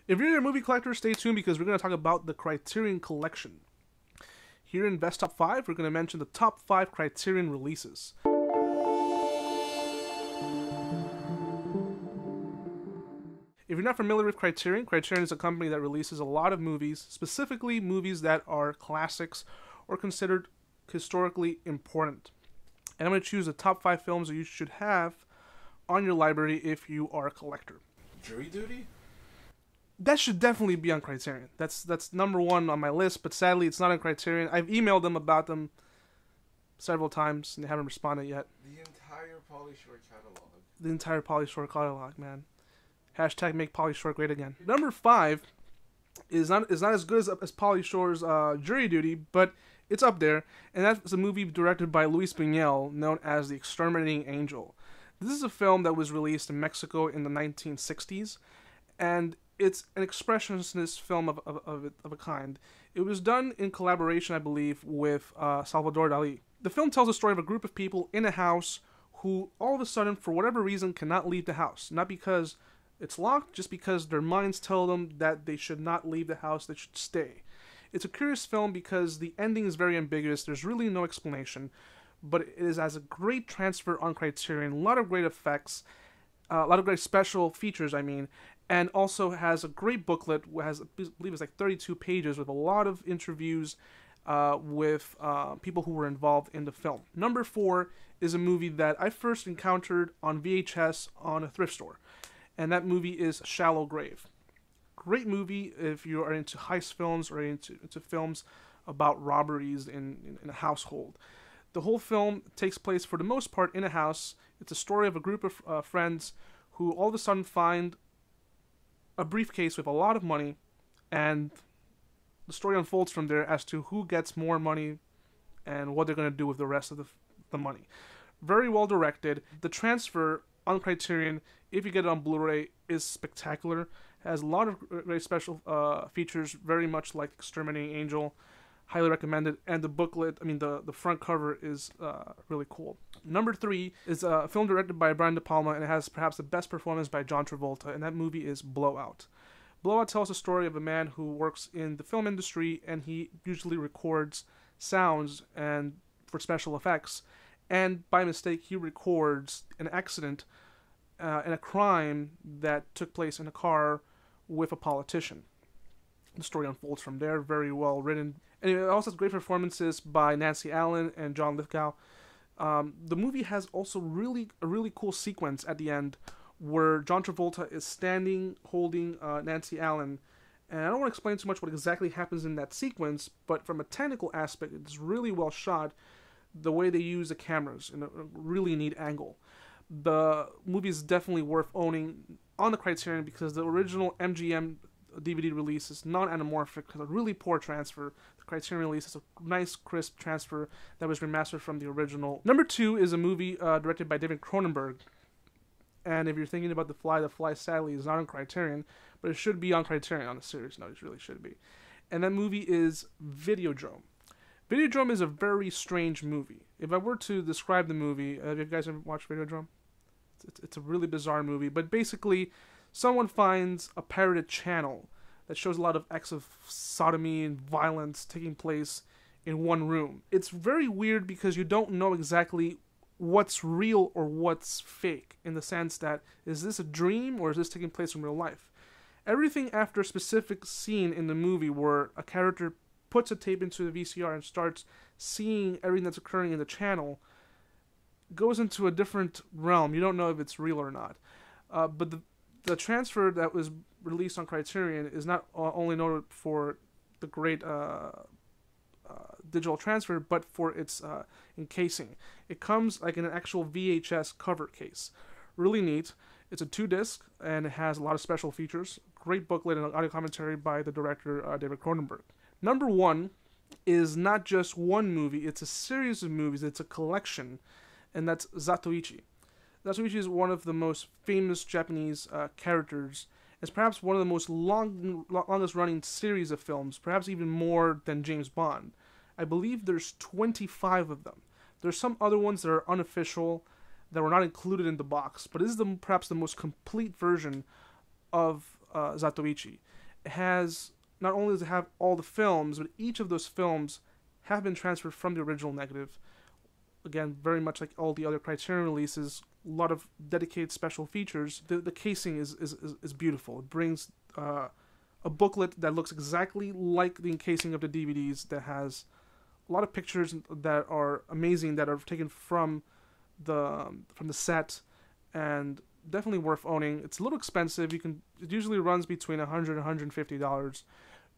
If you're a movie collector, stay tuned because we're going to talk about the Criterion Collection. Here in Best Top 5, we're going to mention the top 5 Criterion releases. If you're not familiar with Criterion, Criterion is a company that releases a lot of movies, specifically movies that are classics or considered historically important. And I'm going to choose the top 5 films that you should have on your library if you are a collector. Jury duty? That should definitely be on Criterion. That's number 1 on my list, but sadly it's not on Criterion. I've emailed them about them several times and they haven't responded yet. The entire Pauly Shore catalog. The entire Pauly Shore catalog, man. Hashtag make Pauly Shore great again. Number 5 is not as good as Pauly Shore's Jury Duty, but it's up there, and that's a movie directed by Luis Buñuel, known as The Exterminating Angel. This is a film that was released in Mexico in the 1960s, and it's an expressionist film of a kind. It was done in collaboration, I believe, with Salvador Dali. The film tells the story of a group of people in a house who all of a sudden, for whatever reason, cannot leave the house. Not because it's locked, just because their minds tell them that they should not leave the house, they should stay. It's a curious film because the ending is very ambiguous, there's really no explanation, but it is as a great transfer on Criterion, a lot of great effects, a lot of great special features, and also has a great booklet, has, I believe it's like 32 pages with a lot of interviews with people who were involved in the film. Number 4 is a movie that I first encountered on VHS on a thrift store, and that movie is Shallow Grave. Great movie if you are into heist films or into films about robberies in a household. The whole film takes place, for the most part, in a house. It's a story of a group of friends who all of a sudden find a briefcase with a lot of money, and the story unfolds from there as to who gets more money and what they're going to do with the rest of the money. Very well directed. The transfer on Criterion, if you get it on Blu-ray, is spectacular. Has a lot of very special features, very much like Exterminating Angel. Highly recommended. And the booklet, the front cover is really cool. Number 3 is a film directed by Brian De Palma, and it has perhaps the best performance by John Travolta, and that movie is Blowout. Blowout tells the story of a man who works in the film industry, and he usually records sounds and for special effects, and by mistake he records an accident and a crime that took place in a car with a politician. The story unfolds from there, very well written. And it also has great performances by Nancy Allen and John Lithgow. The movie has also a really cool sequence at the end where John Travolta is standing holding Nancy Allen. And I don't want to explain too much what exactly happens in that sequence, but from a technical aspect, it's really well shot. The way they use the cameras in a really neat angle. The movie is definitely worth owning on the Criterion because the original MGM DVD release is non-anamorphic, has a really poor transfer. The Criterion release is a nice, crisp transfer that was remastered from the original. Number 2 is a movie directed by David Cronenberg. And if you're thinking about The Fly sadly is not on Criterion, but it should be on Criterion on a serious note. It really should be. And that movie is Videodrome. Videodrome is a very strange movie. If I were to describe the movie, have you guys ever watched Videodrome? It's a really bizarre movie, but basically, someone finds a pirated channel that shows a lot of acts of sodomy and violence taking place in one room. It's very weird because you don't know exactly what's real or what's fake, in the sense that, is this a dream or is this taking place in real life? Everything after a specific scene in the movie where a character puts a tape into the VCR and starts seeing everything that's occurring in the channel goes into a different realm. You don't know if it's real or not. But the transfer that was released on Criterion is not only noted for the great digital transfer, but for its encasing. It comes like in an actual VHS cover case. Really neat. It's a 2-disc, and it has a lot of special features. Great booklet and audio commentary by the director, David Cronenberg. Number 1 is not just one movie, it's a series of movies, it's a collection, and that's Zatoichi. Zatoichi is one of the most famous Japanese characters. It's perhaps one of the most longest running series of films, perhaps even more than James Bond. I believe there's 25 of them. There's some other ones that are unofficial, that were not included in the box, but this is perhaps the most complete version of Zatoichi. It has, not only does it have all the films, but each of those films have been transferred from the original negative. Again, very much like all the other Criterion releases, a lot of dedicated special features. The casing is beautiful. It brings a booklet that looks exactly like the encasing of the DVDs, that has a lot of pictures that are amazing, that are taken from the set, and definitely worth owning. It's a little expensive. It usually runs between $100 and $150,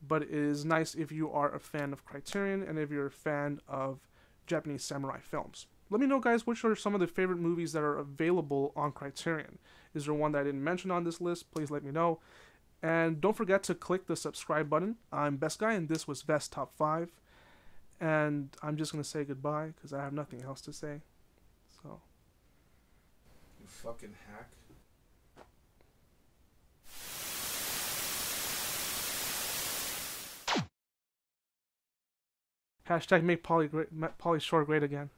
but it is nice if you are a fan of Criterion and if you're a fan of Japanese samurai films. Let me know, guys, which are some of the favorite movies that are available on Criterion. Is there one that I didn't mention on this list? Please let me know. And don't forget to click the subscribe button. I'm Best Guy, and this was Best Top 5. And I'm just going to say goodbye because I have nothing else to say. So. You fucking hack. Hashtag make Pauly Shore great again.